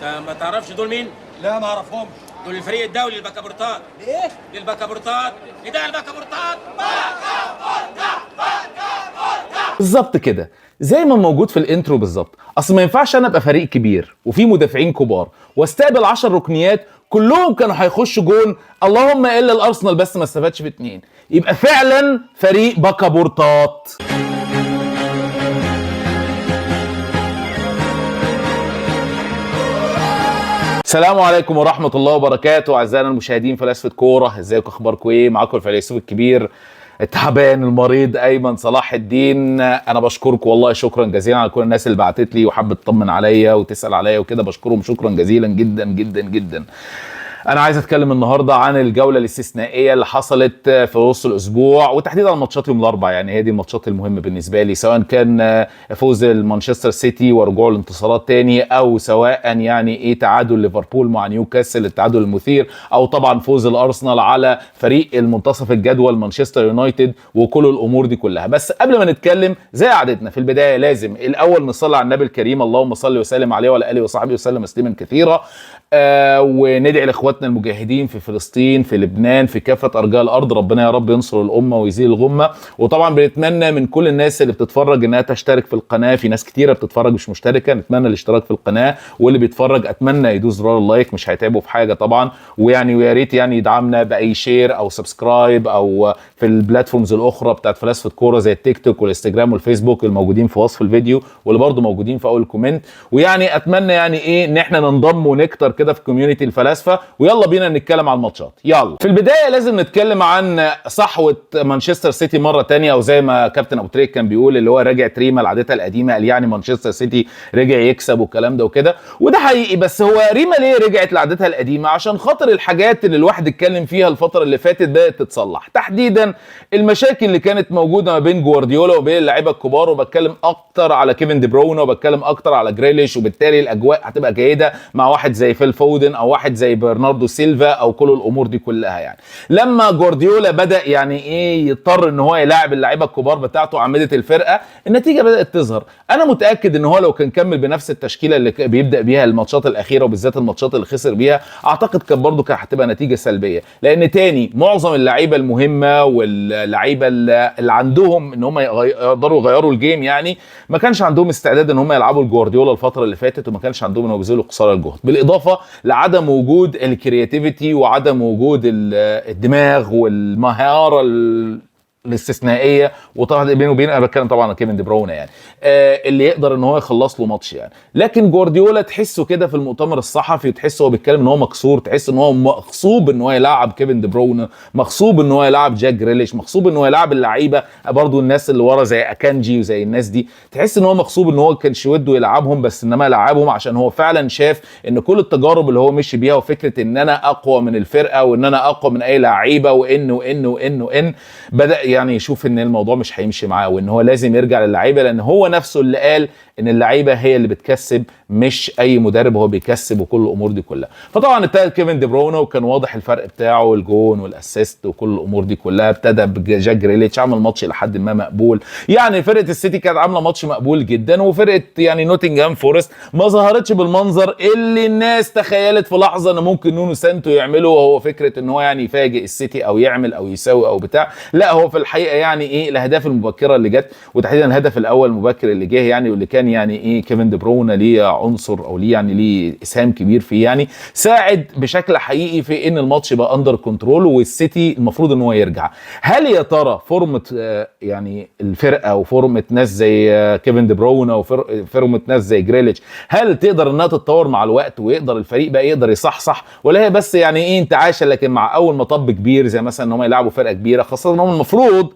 انت ما تعرفش دول مين؟ لا ما اعرفهمش. دول الفريق الدولي للبكابورتات. ايه؟ للبكابورتات. نداء البكابورتات. بالظبط كده زي ما موجود في الانترو بالظبط. اصل ما ينفعش انا ابقى فريق كبير وفي مدافعين كبار واستقبل 10 ركنيات كلهم كانوا هيخشوا جون، اللهم الا الارسنال بس ما استفادش في 2، يبقى فعلا فريق بكابورتات. السلام عليكم ورحمة الله وبركاته أعزائنا المشاهدين فلاسفة كورة، ازيكم اخباركم ايه؟ معاكم الفيلسوف الكبير التعبان المريض ايمن صلاح الدين. انا بشكركم والله شكرا جزيلا على كل الناس اللي بعتت لي وحابه تطمن عليا وتسال عليا وكده، بشكرهم شكرا جزيلا جدا جدا جدا. انا عايز اتكلم النهارده عن الجوله الاستثنائيه اللي حصلت في وسط الاسبوع وتحديدا على ماتشات يوم الاربعاء، يعني هي دي الماتشات المهمه بالنسبه لي، سواء كان فوز المانشستر سيتي ورجوع الانتصارات تاني، او سواء يعني ايه تعادل ليفربول مع نيوكاسل التعادل المثير، او طبعا فوز الارسنال على فريق المنتصف الجدول مانشستر يونايتد، وكل الامور دي كلها. بس قبل ما نتكلم زي عادتنا في البدايه لازم الاول نصلي على النبي الكريم، اللهم صل وسلم عليه وعلى اله وصحبه وسلم تسليما كثيرا، وندعي لاخواتنا المجاهدين في فلسطين في لبنان في كافه ارجاء الارض، ربنا يا رب ينصر الامه ويزيل الغمه. وطبعا بنتمنى من كل الناس اللي بتتفرج انها تشترك في القناه، في ناس كتيره بتتفرج مش مشتركه، نتمنى الاشتراك في القناه، واللي بيتفرج اتمنى يدوس زرار اللايك، مش هيتعبوا في حاجه طبعا، ويعني ويا ريت يعني يدعمنا باي شير او سبسكرايب او في البلاتفورمز الاخرى بتاعت فلاسفه كوره زي التيك توك والانستجرام والفيسبوك الموجودين في وصف الفيديو واللي برضه موجودين في اول الكومنت. ويعني اتمنى يعني ايه ان احنا ننضم ونكتر كده في كوميونتي الفلاسفه، ويلا بينا نتكلم عن الماتشات. يلا في البدايه لازم نتكلم عن صحوه مانشستر سيتي مره تانية، او زي ما كابتن ابو تريك كان بيقول اللي هو راجع تريما لعادتها القديمه، قال يعني مانشستر سيتي رجع يكسب والكلام ده وكده، وده حقيقي. بس هو ريما ليه رجعت لعادتها القديمه؟ عشان خاطر الحاجات اللي الواحد اتكلم فيها الفتره اللي فاتت بدات تتصلح، تحديدا المشاكل اللي كانت موجوده ما بين جوارديولا وبين اللعيبه الكبار، وبتكلم اكتر على كيفن دي بروين وبتكلم اكتر على جريليش، وبالتالي الاجواء هتبقى جيده مع واحد زي فيل فودن او واحد زي برناردو سيلفا او كل الامور دي كلها. يعني لما جوارديولا بدا يعني ايه يضطر ان هو يلاعب اللعيبه الكبار بتاعته عماده الفرقه، النتيجه بدات تظهر. انا متاكد ان هو لو كان كمل بنفس التشكيله اللي بيبدا بيها الماتشات الاخيره وبالذات الماتشات اللي خسر بيها، اعتقد كان برضو كانت هتبقى نتيجه سلبيه، لان تاني معظم اللعيبه المهمه واللعيبه اللي عندهم ان هم يقدروا يغيروا الجيم يعني ما كانش عندهم استعداد ان هم يلعبوا الجوارديولا الفتره اللي فاتت، وما كانش عندهم انهم يبذلوا قصارى الجهد، بالاضافه لعدم وجود الكرياتيفيتي وعدم وجود الدماغ والمهاره الاستثنائيه. وطبعا بينه وبين انا بتكلم طبعا عن كيفن دي بروين يعني اللي يقدر ان هو يخلص له ماتش يعني. لكن جوارديولا تحسه كده في المؤتمر الصحفي، تحسه هو بيتكلم ان هو مكسور، تحس ان هو مغصوب ان هو يلعب كيفن دي بروين، مغصوب ان هو يلعب جاك جريليش، مغصوب ان هو يلعب اللعيبه برضو الناس اللي ورا زي اكانجي وزي الناس دي، تحس ان هو مغصوب ان هو كانش وده يلعبهم، بس انما لعبهم عشان هو فعلا شاف ان كل التجارب اللي هو مشي بيها وفكره ان انا اقوى من الفرقه وان انا اقوى من اي لعيبه وان بدا يعني يشوف ان الموضوع مش هيمشي معاه، وان هو لازم يرجع للعيبه، لان هو نفسه اللي قال ان اللعيبه هي اللي بتكسب مش اي مدرب هو بيكسب وكل الامور دي كلها. فطبعا ابتدى كيفن دي بروين وكان واضح الفرق بتاعه، الجون والاسيست وكل الامور دي كلها، ابتدى بجاك جريليتش عمل ماتش لحد ما مقبول، يعني فرقه السيتي كانت عامله ماتش مقبول جدا، وفرقه يعني نوتنجهام فورست ما ظهرتش بالمنظر اللي الناس تخيلت في لحظه ان ممكن نونو سانتو يعمله، وهو فكره ان هو يعني يفاجئ السيتي او يعمل او يساوي او بتاع. لا هو في الحقيقه يعني ايه الاهداف المبكره اللي جت، وتحديدا الهدف الاول المبكر اللي جه يعني واللي كان يعني ايه كيفن دي بروين ليه عنصر او ليه يعني ليه اسهام كبير فيه، يعني ساعد بشكل حقيقي في ان الماتش يبقى اندر كنترول والسيتي المفروض ان هو يرجع. هل يا ترى فورمه يعني الفرقه وفورمه ناس زي كيفن دي بروين او فورمه ناس زي جريليتش هل تقدر انها تتطور مع الوقت ويقدر الفريق بقى يقدر يصحصح، ولا هي بس يعني ايه انتعاشه لكن مع اول مطب كبير زي مثلا ان هم يلعبوا فرقه كبيره، خاصه ان هم المفروض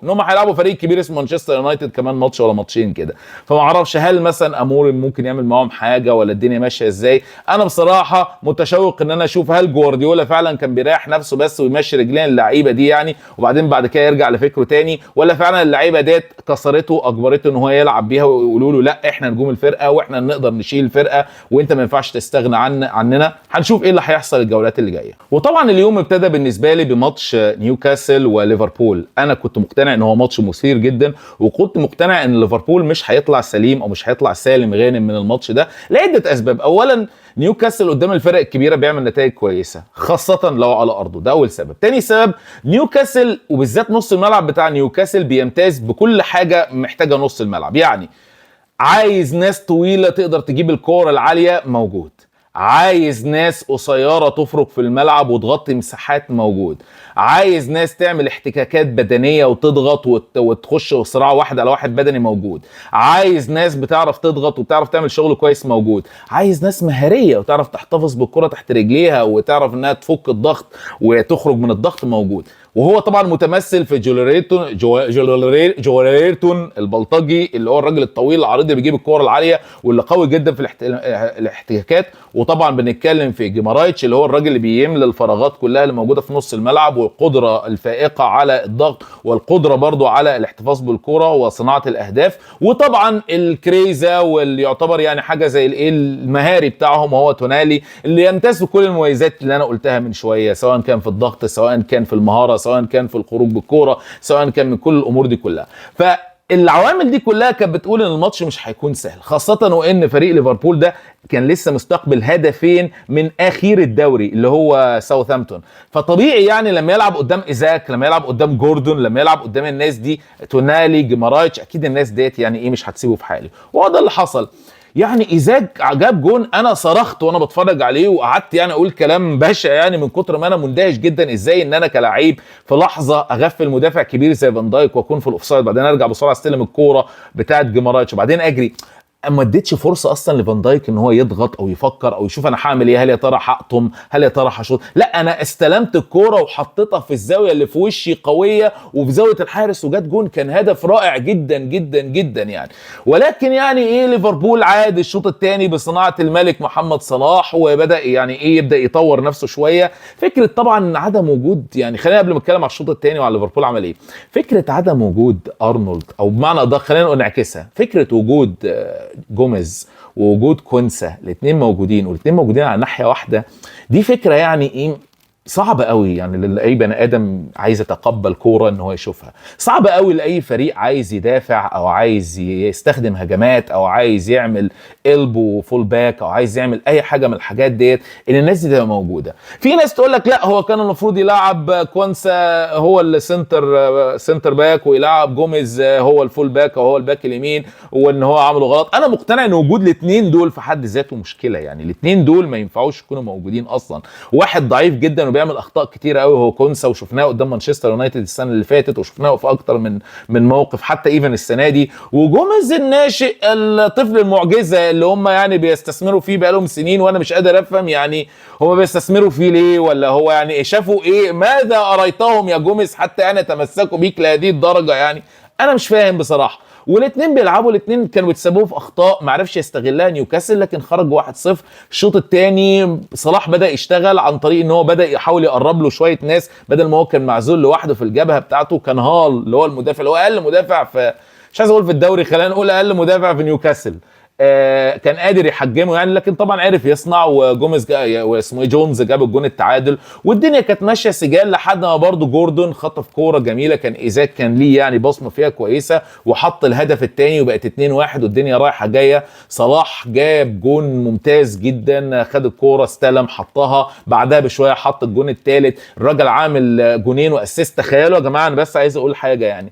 ان هم هيلعبوا فريق كبير اسمه مانشستر يونايتد كمان ماتش ولا ماتشين كده. فما اعرفش هل مثلا امور ممكن يعمل معاهم حاجه ولا الدنيا ماشيه ازاي. انا بصراحه متشوق ان انا اشوف هل جوارديولا فعلا كان بيريح نفسه بس ويمشي رجلين اللعيبه دي يعني، وبعدين بعد كده يرجع لفكره تاني، ولا فعلا اللعيبه ديت كسرته اجبرته ان هو يلعب بيها ويقولوا له لا احنا نجوم الفرقه واحنا نقدر نشيل الفرقه وانت ما ينفعش تستغنى عننا. هنشوف ايه اللي هيحصل الجولات اللي جايه. وطبعا اليوم ابتدى بالنسبه لي بماتش نيوكاسل وليفربول. انا انا كنت مقتنع ان هو ماتش مثير جدا، وكنت مقتنع ان ليفربول مش هيطلع سليم او مش هيطلع سالم غانم من الماتش ده لعده اسباب. اولا نيوكاسل قدام الفرق الكبيره بيعمل نتائج كويسه خاصه لو على ارضه، ده اول سبب. تاني سبب نيوكاسل وبالذات نص الملعب بتاع نيوكاسل بيمتاز بكل حاجه محتاجه نص الملعب. يعني عايز ناس طويله تقدر تجيب الكوره العاليه موجود، عايز ناس قصيره تفرق في الملعب وتغطي مساحات موجود، عايز ناس تعمل احتكاكات بدنيه وتضغط وتخش صراع واحد على واحد بدني موجود، عايز ناس بتعرف تضغط وبتعرف تعمل شغل كويس موجود، عايز ناس مهاريه وتعرف تحتفظ بالكره تحت رجليها وتعرف انها تفك الضغط وتخرج من الضغط موجود. وهو طبعا متمثل في جوليرتون البلطجي اللي هو الراجل الطويل العريض اللي بيجيب الكوره العاليه واللي قوي جدا في الاحتكاكات. وطبعا بنتكلم في جيمارايتش اللي هو الراجل اللي بيملى الفراغات كلها اللي موجوده في نص الملعب، والقدره الفائقه على الضغط والقدره برضو على الاحتفاظ بالكره وصناعه الاهداف. وطبعا الكريزا واللي يعتبر يعني حاجه زي المهاري بتاعهم هو تونالي اللي يمتاز بكل المميزات اللي انا قلتها من شويه، سواء كان في الضغط، سواء كان في المهاره، سواء كان في الخروج بالكوره، سواء كان من كل الامور دي كلها. فالعوامل دي كلها كانت بتقول ان الماتش مش هيكون سهل، خاصه وان فريق ليفربول ده كان لسه مستقبل هدفين من اخير الدوري اللي هو ساوثهامبتون. فطبيعي يعني لما يلعب قدام ايزاك، لما يلعب قدام جوردون، لما يلعب قدام الناس دي تونالي جيمارايتش، اكيد الناس ديت يعني ايه مش هتسيبه في حاله. وهو ده اللي حصل. يعني ايزاك جاب جون، انا صرخت وانا بتفرج عليه وقعدت يعني اقول كلام بشع يعني من كتر ما انا مندهش جدا ازاي ان انا كلاعب في لحظه اغفل مدافع كبير زي فان دايك واكون في الاوفسايد، بعدين ارجع بسرعه استلم الكوره بتاعه جيمارايتش وبعدين اجري. ما اديتش فرصه اصلا لفان دايك ان هو يضغط او يفكر او يشوف انا هعمل ايه، هل يا ترى هقطم، هل يا ترى هشوط. لا، انا استلمت الكوره وحطيتها في الزاويه اللي في وشي قويه وفي زاويه الحارس وجت جون. كان هدف رائع جدا جدا جدا يعني. ولكن يعني ايه، ليفربول عاد الشوط الثاني بصناعه الملك محمد صلاح وبدا يعني ايه يبدا يطور نفسه شويه. فكره طبعا عدم وجود، يعني خلينا قبل ما نتكلم على الشوط الثاني وعلى ليفربول عمل ايه، فكره عدم وجود ارنولد او بمعنى ده خلينا نعكسها، فكره وجود جوميز ووجود كونسا، الاثنين موجودين والاثنين موجودين على ناحيه واحده، دي فكره يعني ايه صعبه قوي يعني لاي بني ادم عايز يتقبل كوره ان هو يشوفها، صعبه قوي لاي فريق عايز يدافع او عايز يستخدم هجمات او عايز يعمل قلبه فول باك او عايز يعمل اي حاجه من الحاجات ديت ان الناس دي تبقى موجوده. في ناس تقول لك لا، هو كان المفروض يلعب كونسا هو سنتر باك ويلعب جوميز هو الفول باك او هو الباك اليمين وان هو عمله غلط. انا مقتنع ان وجود الاثنين دول في حد ذاته مشكله، يعني الاثنين دول ما ينفعوش يكونوا موجودين اصلا. واحد ضعيف جدا بيعمل اخطاء كتيره قوي هو كونسا، وشفناه قدام مانشستر يونايتد السنه اللي فاتت وشفناه في اكتر من موقف حتى ايفن السنه دي. وجوميز الناشئ الطفل المعجزه اللي هم يعني بيستثمروا فيه بقالهم سنين، وانا مش قادر افهم يعني هم بيستثمروا فيه ليه، ولا هو يعني شافوا ايه، ماذا اريتهم يا جوميز حتى يعني تمسكوا بيك لهذه الدرجه؟ يعني انا مش فاهم بصراحه. والاثنين بيلعبوا، الاثنين كانوا بيتسببوا في اخطاء ما عرفش يستغلها نيوكاسل، لكن خرجوا 1-0. الشوط الثاني صلاح بدا يشتغل عن طريق ان هو بدا يحاول يقرب له شويه ناس، بدل ما هو كان معزول لوحده في الجبهه بتاعته. كان هال اللي هو المدافع اللي هو اقل مدافع في، مش عايز اقول في الدوري، خلينا نقول اقل مدافع في نيوكاسل، كان قادر يحجمه يعني، لكن طبعا عرف يصنع. وجوميز واسمه جونز جاب الجون التعادل، والدنيا كانت ماشيه سجال لحد ما برضو جوردون خطف كوره جميله، كان ايزاك كان ليه يعني بصمه فيها كويسه وحط الهدف الثاني وبقت 2-1 والدنيا رايحه جايه. صلاح جاب جون ممتاز جدا، خد الكوره استلم حطها، بعدها بشويه حط الجون الثالث. الراجل عامل جونين واسيست. تخيلوا يا جماعه، انا بس عايز اقول حاجه يعني،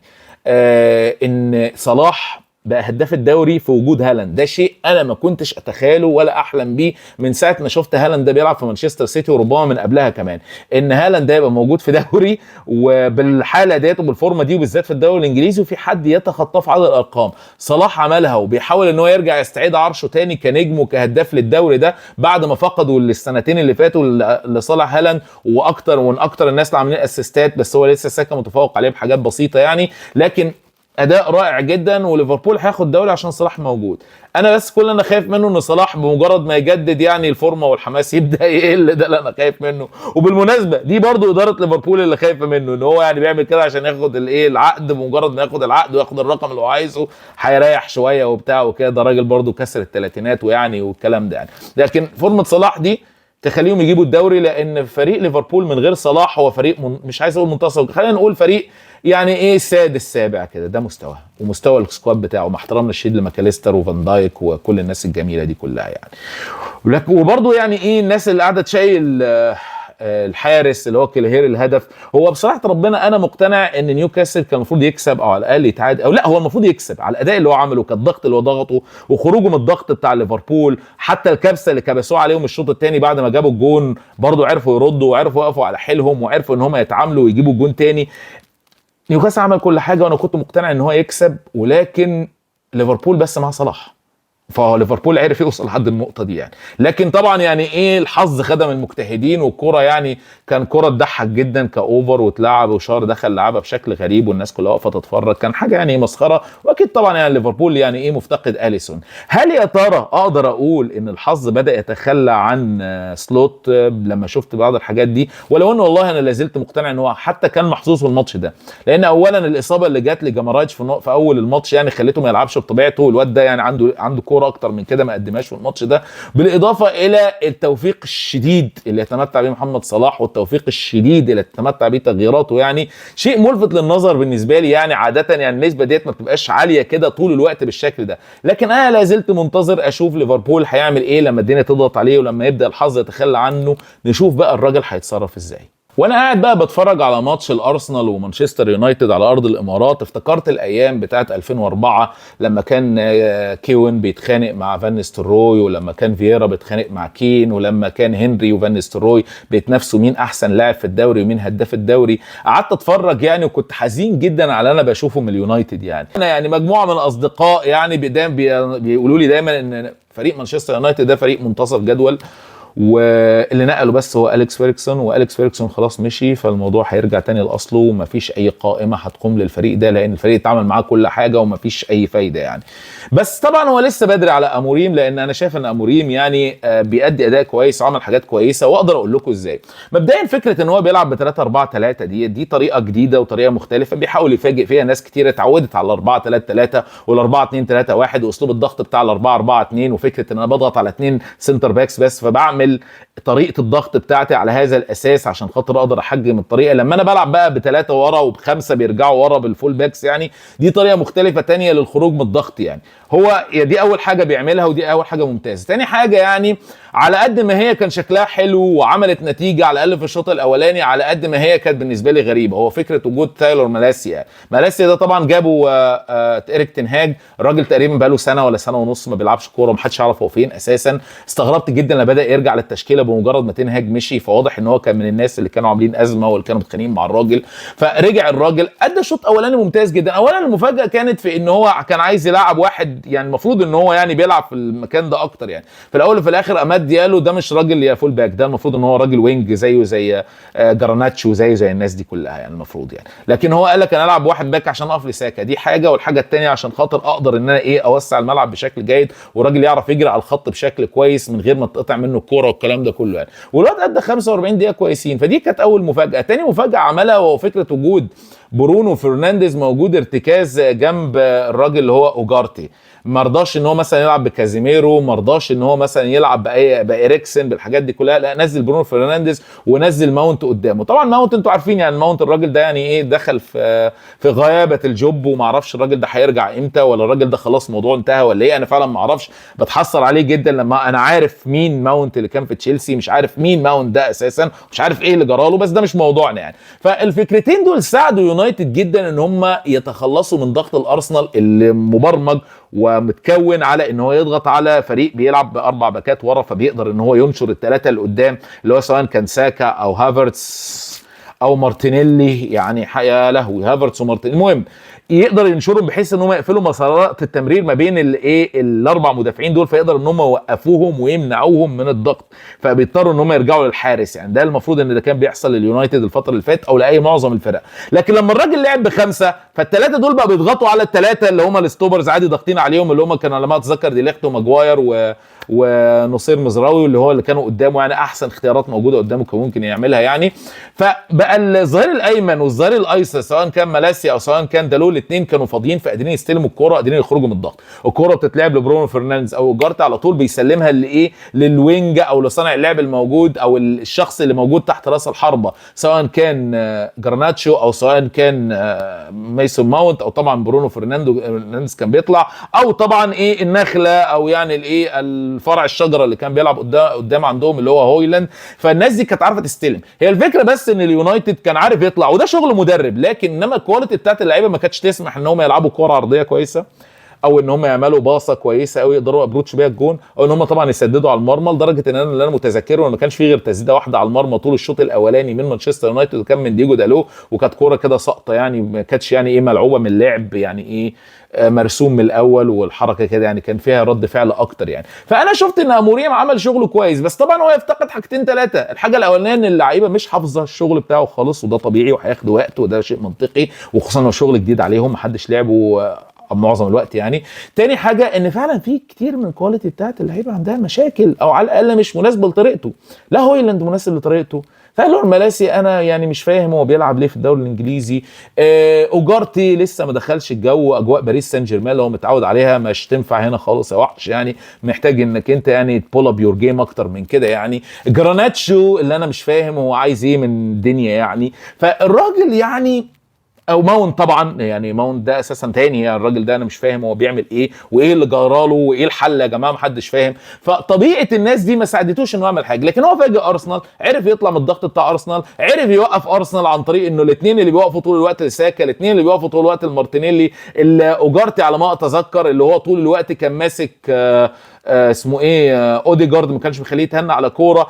ان صلاح بقى هداف الدوري في وجود هالاند. ده شيء انا ما كنتش اتخيله ولا احلم بيه من ساعه ما شفت هالاند ده بيلعب في مانشستر سيتي، وربما من قبلها كمان، ان هالاند ده يبقى موجود في دوري وبالحاله ديت وبالفورمه دي وبالذات في الدوري الانجليزي وفي حد يتخطاه في عدد الارقام. صلاح عملها وبيحاول ان هو يرجع يستعيد عرشه تاني كنجم وكهداف للدوري ده بعد ما فقدوا السنتين اللي فاتوا لصالح هالاند، واكتر ومن اكتر الناس اللي عاملين اسيستات، بس هو لسه ساكا متفوق عليه بحاجات بسيطه يعني، لكن اداء رائع جدا. وليفربول هياخد دوري عشان صلاح موجود. انا بس كل انا خايف منه ان صلاح بمجرد ما يجدد يعني الفورمه والحماس يبدا يقل، ده اللي انا خايف منه. وبالمناسبه دي برضو اداره ليفربول اللي خايفه منه، ان هو يعني بيعمل كده عشان ياخد الايه العقد، بمجرد ما ياخد العقد وياخد الرقم اللي هو عايزه هيريح شويه وبتاع وكده. ده راجل برضو كسر الثلاثينات ويعني والكلام ده يعني، لكن فورمه صلاح دي تخليهم يجيبوا الدوري، لان فريق ليفربول من غير صلاح هو فريق مش عايز اقول منتصف، خلينا نقول فريق يعني ايه السادس السابع كده، ده مستواه ومستوى السكواد بتاعه، مع احترامنا الشديد لماكاليستر وفان دايك وكل الناس الجميله دي كلها يعني. وبرضه يعني ايه الناس اللي قاعده تشيل الحارس اللي هو كيلهير الهدف. هو بصراحه ربنا انا مقتنع ان نيوكاسل كان المفروض يكسب او على الاقل يتعادل، او لا هو المفروض يكسب على الاداء اللي هو عمله، كالضغط اللي هو ضغطه وخروجه من الضغط بتاع ليفربول، حتى الكبسه اللي كبسوه عليهم الشوط الثاني بعد ما جابوا الجون برضه عرفوا يردوا وعرفوا يقفوا على حيلهم وعرفوا ان هم يتعاملوا ويجيبوا الجون ثاني. نيوكاسل عمل كل حاجه وانا كنت مقتنع ان هو يكسب، ولكن ليفربول بس مع صلاح، فليفربول عرف يوصل لحد النقطه دي يعني. لكن طبعا يعني ايه الحظ خدم المجتهدين، والكره يعني كان كره تضحك جدا كاوفر واتلعب وشار دخل لعبها بشكل غريب والناس كلها واقفه تتفرج، كان حاجه يعني مسخره. واكيد طبعا يعني ليفربول يعني ايه مفتقد اليسون. هل يا ترى اقدر اقول ان الحظ بدا يتخلى عن سلوت لما شفت بعض الحاجات دي؟ ولو ان والله انا لازلت مقتنع ان هو حتى كان محظوظ في الماتش ده، لان اولا الاصابه اللي جات لجمارايتش في اول الماتش يعني خليته ما يلعبش بطبيعته، الواد ده يعني عنده كوره اكتر من كده ما قدمهاش في الماتش ده، بالاضافه الى التوفيق الشديد اللي يتمتع به محمد صلاح والتوفيق الشديد اللي يتمتع به تغييراته، يعني شيء ملفت للنظر بالنسبه لي. يعني عاده يعني النسبه ديت ما بتبقاش عاليه كده طول الوقت بالشكل ده، لكن انا لا زلت منتظر اشوف ليفربول هيعمل ايه لما الدنيا تضغط عليه ولما يبدا الحظ يتخلى عنه، نشوف بقى الراجل هيتصرف ازاي. وانا قاعد بقى بتفرج على ماتش الارسنال ومانشستر يونايتد على ارض الامارات، افتكرت الايام بتاعت 2004 لما كان كيوين بيتخانق مع فان نيستلروي، ولما كان فييرا بيتخانق مع كين، ولما كان هنري وفان نيستلروي بيتنافسوا مين احسن لاعب في الدوري ومين هداف الدوري. قعدت اتفرج يعني وكنت حزين جدا على اللي انا بشوفه من اليونايتد. يعني انا يعني مجموعه من الاصدقاء يعني بيقولوا لي دايما ان فريق مانشستر يونايتد ده فريق منتصف جدول، واللي نقله بس هو أليكس فيرجسون، وأليكس فيرجسون خلاص مشي، فالموضوع هيرجع تاني لاصله ومفيش اي قائمه هتقوم للفريق ده، لان الفريق اتعامل معاه كل حاجه ومفيش اي فايده يعني. بس طبعا هو لسه بدري على اموريم، لان انا شايف ان اموريم يعني بيأدي اداء كويس وعمل حاجات كويسه، واقدر اقول لكم ازاي. مبدئيا فكره ان هو بيلعب ب 3-4-3 دي طريقه جديده وطريقه مختلفه، بيحاول يفاجئ فيها ناس كتير اتعودت على 4-3-3 وال4-2-3-1 واسلوب الضغط بتاع ال4-4-2، وفكره ان انا بضغط على 2 سنتر باكس بس، فبعمل طريقه الضغط بتاعتي على هذا الاساس عشان خاطر اقدر احجم الطريقه. لما انا بلعب بقى ب3 ورا وب5 بيرجعوا ورا بالفول باكس، يعني دي طريقه مختلفه تانية للخروج من الضغط. يعني هو دي اول حاجه بيعملها ودي اول حاجه ممتازه. تاني حاجه يعني على قد ما هي كان شكلها حلو وعملت نتيجه على الاقل في الشوط الاولاني، على قد ما هي كانت بالنسبه لي غريبه، هو فكره وجود تايلور مالاسيا. مالاسيا ده طبعا جابوا إيريك تين هاج، الراجل تقريبا بقاله سنه ولا سنه ونص ما بيلعبش كوره ومحدش يعرف هو فين اساسا. استغربت جدا لما بدا يرجع للتشكيله بمجرد ما تين هاج مشي، فواضح ان هو كان من الناس اللي كانوا عاملين ازمه واللي كانوا متخانقين مع الراجل. فرجع الراجل ادى شوط اولاني ممتاز جدا. اولا المفاجاه كانت في ان هو كان عايز يلعب واحد يعني المفروض ان هو يعني بيلعب في المكان ده اكتر، يعني في الاول وفي الاخر اماد ديالو ده مش راجل يا فول باك، ده المفروض ان هو راجل وينج زيه زي جراناتشو زي الناس دي كلها يعني المفروض يعني. لكن هو قال لك انا العب واحد باك عشان اقف لساكا، دي حاجه، والحاجه الثانيه عشان خاطر اقدر ان انا ايه اوسع الملعب بشكل جيد، وراجل يعرف يجري على الخط بشكل كويس من غير ما تقطع منه الكوره والكلام ده كله يعني. والواد ادى 45 دقيقه كويسين، فدي كانت اول مفاجاه. تاني مفاجاه عملها وهو فكره وجود برونو فرنانديز موجود ارتكاز جنب الراجل اللي هو اوجارتي. مرضاش ان هو مثلا يلعب بكازيميرو، مرضاش ان هو مثلا يلعب بإريكسن بالحاجات دي كلها، لا نزل برونو فرنانديز ونزل ماونت قدامه. طبعا ماونت انتوا عارفين يعني ماونت الراجل ده يعني ايه دخل في غيابه الجوب، وما اعرفش الراجل ده هيرجع امتى ولا الراجل ده خلاص الموضوع انتهى ولا ايه، انا فعلا ما اعرفش. بتحسر عليه جدا لما انا عارف مين ماونت اللي كان في تشيلسي، مش عارف مين ماونت ده اساسا، مش عارف ايه اللي جراله، بس ده مش موضوعنا يعني. فالفكرتين دول ساعدوا يونايتد جدا ان هم يتخلصوا من ضغط الارسنال اللي مبرمج ومتكون على ان هو يضغط على فريق بيلعب باربع باكات ورا، فبيقدر ان هو ينشر الثلاثه اللي قدام اللي هو سواء كان ساكا او هافرتس او مارتينيلي. يعني يا لهوي هافرتس ومارتينيلي، المهم يقدر ينشرهم بحيث ان هم يقفلوا مسارات التمرير ما بين الايه الاربع مدافعين دول، فيقدر ان هم يوقفوهم ويمنعوهم من الضغط، فبيضطروا ان هم يرجعوا للحارس. يعني ده المفروض ان ده كان بيحصل لليونايتد الفتره اللي فاتت او لاي معظم الفرق. لكن لما الراجل لعب بخمسه فالثلاثه دول بقى بيضغطوا على الثلاثه اللي هم الستوبرز عادي، ضاغطين عليهم اللي هم كانوا على ما اتذكر دي ليخت وماجواير ونصير مزراوي اللي هو اللي كانوا قدامه، يعني احسن اختيارات موجوده قدامه كان ممكن يعملها يعني. فبقى الظهير الايمن والظهير الايسر سواء كان مالاسيا او سواء كان دالو، الاثنين كانوا فاضيين، فقادرين يستلموا الكوره، قادرين يخرجوا من الضغط. الكوره بتتلعب لبرونو فرنانديز او جارتي، على طول بيسلمها لايه، للوينج او لصانع اللعب الموجود او الشخص اللي موجود تحت راس الحربه، سواء كان جرناتشو او سواء كان ميسون ماونت او طبعا برونو فرنانديز كان بيطلع، او طبعا ايه النخله او يعني الايه الفرع الشجره اللي كان بيلعب قدام عندهم اللي هو هويلاند. فالناس دي كانت عارفه تستلم. هي الفكره بس ان اليونايتد كان عارف يطلع، وده شغل مدرب، لكن انما الكواليتي بتاعت اللعيبه ما كانتش تسمح ان هم يلعبوا كوره عرضيه كويسه، او ان هم يعملوا باصه كويسه قوي يقدروا ابروتش بيها الجون، او ان هم طبعا يسددوا على المرمى. لدرجه ان اللي انا متذكره ما كانش فيه غير تسديده واحده على المرمى طول الشوط الاولاني من مانشستر يونايتد، وكان من دييجو دالو، وكانت كوره كده ساقطه يعني، ما كانتش يعني ايه ملعوبه من اللعب، يعني ايه مرسوم من الاول، والحركه كده يعني كان فيها رد فعل اكتر يعني. فانا شفت ان اموريم عمل شغله كويس، بس طبعا هو يفتقد حاجتين ثلاثه. الحاجه الاولانيه ان اللعيبه مش حافظه الشغل بتاعه خالص، وده طبيعي وهياخد وقت، وده شيء منطقي، وخصوصا لو شغل جديد عليهم محدش لعبه معظم الوقت يعني. تاني حاجه ان فعلا في كتير من الكواليتي بتاعت اللعيبه عندها مشاكل، او على الاقل مش مناسبه لطريقته. لا هويلاند مناسب لطريقته، فقالوا الملاسي انا يعني مش فاهم هو بيلعب ليه في الدوري الانجليزي. اوجارتي لسه ما دخلش الجو، اجواء باريس سان جيرمان اللي هو متعود عليها مش تنفع هنا خالص يا وحش يعني، محتاج انك انت يعني تبول اب يور جيم اكتر من كده يعني. جراناتشو اللي انا مش فاهم هو عايز ايه من الدنيا يعني. فالراجل يعني، او ماونت طبعا يعني، ماونت ده اساسا تاني يعني، الراجل ده انا مش فاهم هو بيعمل ايه وايه اللي جراله وايه الحل يا جماعه، محدش فاهم. فطبيعه الناس دي ما ساعدتوش انه يعمل حاجه. لكن هو فاجئ ارسنال، عرف يطلع من الضغط بتاع ارسنال، عرف يوقف ارسنال عن طريق انه الاثنين اللي بيوقفوا طول الوقت ساكا، الاثنين اللي بيوقفوا طول الوقت المارتينيلي، اللي اوجارتي على ما اتذكر اللي هو طول الوقت كان ماسك اسمه ايه اوديجارد، ما كانش مخليه يتهنى على كوره.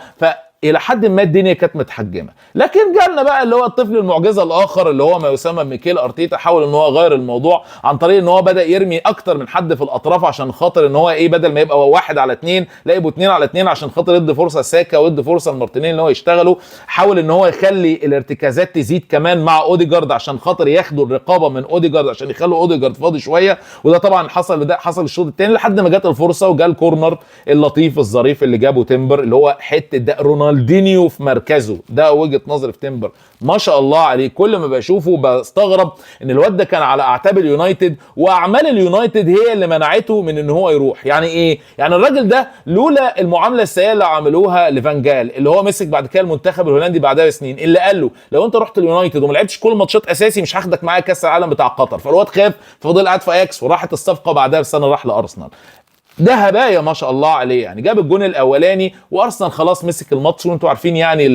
الى حد ما الدنيا كانت متحجمه. لكن جالنا بقى اللي هو الطفل المعجزه الاخر اللي هو ما يسمى ميكيل ارتيتا، حاول ان هو يغير الموضوع عن طريق ان هو بدا يرمي اكتر من حد في الاطراف، عشان خاطر ان هو ايه، بدل ما يبقى 1 على 2 لا يبقوا 2 على 2، عشان خاطر يدي فرصه ساكا ويدي فرصه لمارتينيلي ان هو يشتغلوا. حاول ان هو يخلي الارتكازات تزيد كمان مع اوديجارد عشان خاطر ياخدوا الرقابه من اوديجارد، عشان يخلوا اوديجارد فاضي شويه. وده طبعا حصل الشوط الثاني لحد ما جت الفرصه وجا الكورنر اللطيف الظريف اللي جابه تيمبر، اللي هو حته ده رونالدينيو في مركزه. ده وجهه نظري في تيمبر، ما شاء الله عليه. كل ما بشوفه بستغرب ان الواد ده كان على اعتاب اليونايتد، واعمال اليونايتد هي اللي منعته من ان هو يروح. يعني ايه؟ يعني الراجل ده لولا المعامله السيئه اللي عملوها لفانجال اللي هو مسك بعد كده المنتخب الهولندي بعدها بسنين، اللي قال له لو انت رحت اليونايتد وما لعبتش كل ماتشات اساسي مش هاخدك معايا كاس العالم بتاع قطر. فالواد خاف، فضل قاعد في اياكس، وراحت الصفقه بعدها بسنه راح لارسنال. ده هبايا ما شاء الله عليه يعني. جاب الجون الاولاني وارسنال خلاص مسك الماتش، وانتوا عارفين يعني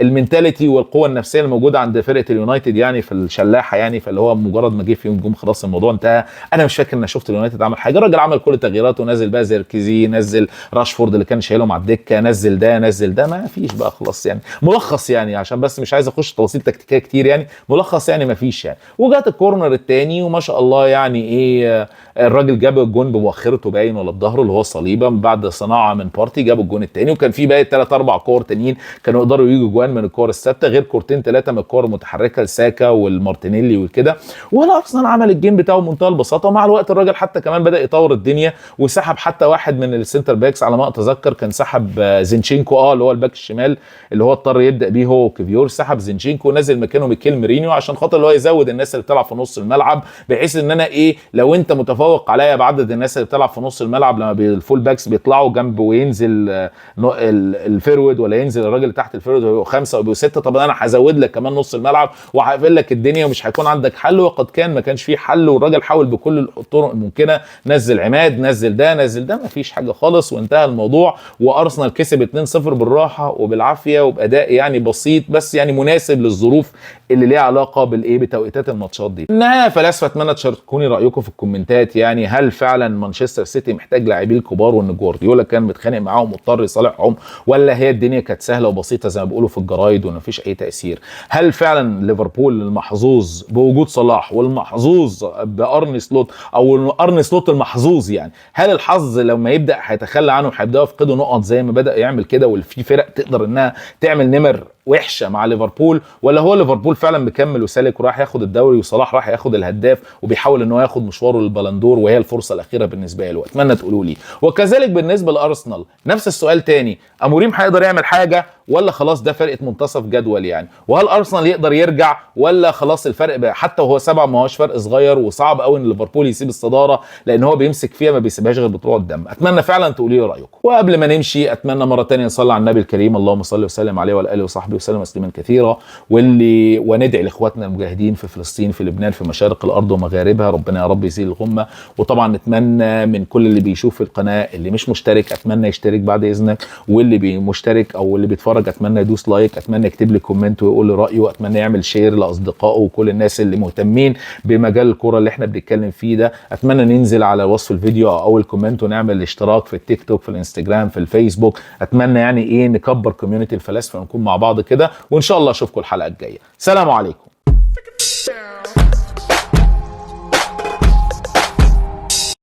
المينتاليتي والقوه النفسيه الموجوده عند فرقه اليونايتد يعني في الشلاحه يعني. فاللي هو مجرد ما جه فيهم جون خلاص الموضوع انتهى. انا مش فاكر ان شفت اليونايتد عمل حاجه. الراجل عمل كل تغييراته، نزل بقى زيركزي، نزل راشفورد اللي كان شايلهم على الدكه، نزل ده نزل ده، ما فيش بقى خلاص يعني. ملخص يعني عشان بس مش عايز اخش تفاصيل تكتيكيه كتير يعني، ملخص يعني ما فيش يعني. وجات الكورنر الثاني وما شاء الله يعني ايه، الراجل جاب الجون بمؤخرته باين ولا بظهره اللي هو صليبه بعد صناعه من بارتي، جاب الجون الثاني. وكان في باقي 3 4 كور تانيين كانوا يقدروا يجوا جوان من الكور الثابته، غير كورتين 3 من الكور المتحركه لساكا والمارتينيلي وكده. والارسنال عمل الجيم بتاعه بمنتهى البساطه. ومع الوقت الراجل حتى كمان بدا يطور الدنيا، وسحب حتى واحد من السنتر باكس على ما اتذكر، كان سحب زينشينكو اللي هو الباك الشمال اللي هو اضطر يبدا بيه هو وكيفيور. سحب زينشينكو ونزل مكانه ميكيل ميرينيو عشان خاطر اللي هو يزود الناس اللي بتلعب في نص الملعب، بحيث ان انا ايه، لو انت متفوق عليا بعدد الناس اللي بتلعب في نص الملعب لما الفول باكس بيطلعوا جنب وينزل الفيرود، ولا ينزل الراجل تحت الفيرود ويبقوا 5 ويبقوا 6، طب انا هزود لك كمان نص الملعب وهقفل لك الدنيا ومش هيكون عندك حل. وقد كان ما كانش فيه حل، والراجل حاول بكل الطرق الممكنه، نزل عماد، نزل ده نزل ده، ما فيش حاجه خالص، وانتهى الموضوع. وارسنال كسب 2-0 بالراحه وبالعافيه وباداء يعني بسيط، بس يعني مناسب للظروف اللي ليها علاقه بالايه، بتوقيتات الماتشات دي. النهايه فلاسفه، اتمنى تشاركوني رايكم في الكومنتات يعني. هل فعلا مانشستر سيتي محتاج لاعبين كبار وان جوارديولا كان متخانق معاهم مضطر يصالحهم، ولا هي الدنيا كانت سهله وبسيطه زي ما بيقولوا في الجرايد ومفيش اي تاثير؟ هل فعلا ليفربول المحظوظ بوجود صلاح والمحظوظ بارني سلوت، او ارني سلوت المحظوظ يعني، هل الحظ لما يبدا هيتخلى عنه هيبداوا يفقدوا نقط زي ما بدا يعمل كده؟ واللي في فرق تقدر انها تعمل نمر وحشه مع ليفربول، ولا هو ليفربول فعلا مكمل وسالك وراح ياخد الدوري وصلاح راح ياخد الهداف وبيحاول ان هو ياخد مشواره للبلندور وهي الفرصه الاخيره بالنسبه له؟ اتمنى تقولوا لي. وكذلك بالنسبه لارسنال نفس السؤال تاني، اموريم هيقدر يعمل حاجه ولا خلاص ده فرقه منتصف جدول يعني؟ وهل ارسنال يقدر يرجع ولا خلاص الفرق بقى حتى وهو 7 ما هوش فرق صغير، وصعب قوي ان ليفربول يسيب الصداره لان هو بيمسك فيها ما بيسيبهاش غير بطلوع الدم؟ اتمنى فعلا تقولوا لي رايكم. وقبل ما نمشي اتمنى مره ثانيه نصلي على النبي الكريم، اللهم صل وسلم عليه وعلى اله وصحبه وسلم تسليما كثيرا، وندعي لاخواتنا المجاهدين في فلسطين في لبنان في مشارق الارض ومغاربها، ربنا يا رب يزيل الغمه. وطبعا نتمنى من كل اللي بيشوف القناه اللي مش مشترك اتمنى يشترك بعد اذنك، واللي مشترك او اللي بيتفرج اتمنى يدوس لايك، اتمنى يكتب لي كومنت ويقول لي رايه، اتمنى يعمل شير لاصدقائه وكل الناس اللي مهتمين بمجال الكوره اللي احنا بنتكلم فيه ده. اتمنى ننزل على وصف الفيديو او اول كومنت ونعمل اشتراك في التيك توك في الانستجرام في الفيسبوك. اتمنى يعني ايه نكبر كوميونتي الفلاسفه ونكون مع بعض كده، وان شاء الله اشوفكم الحلقه الجايه. سلام عليكم.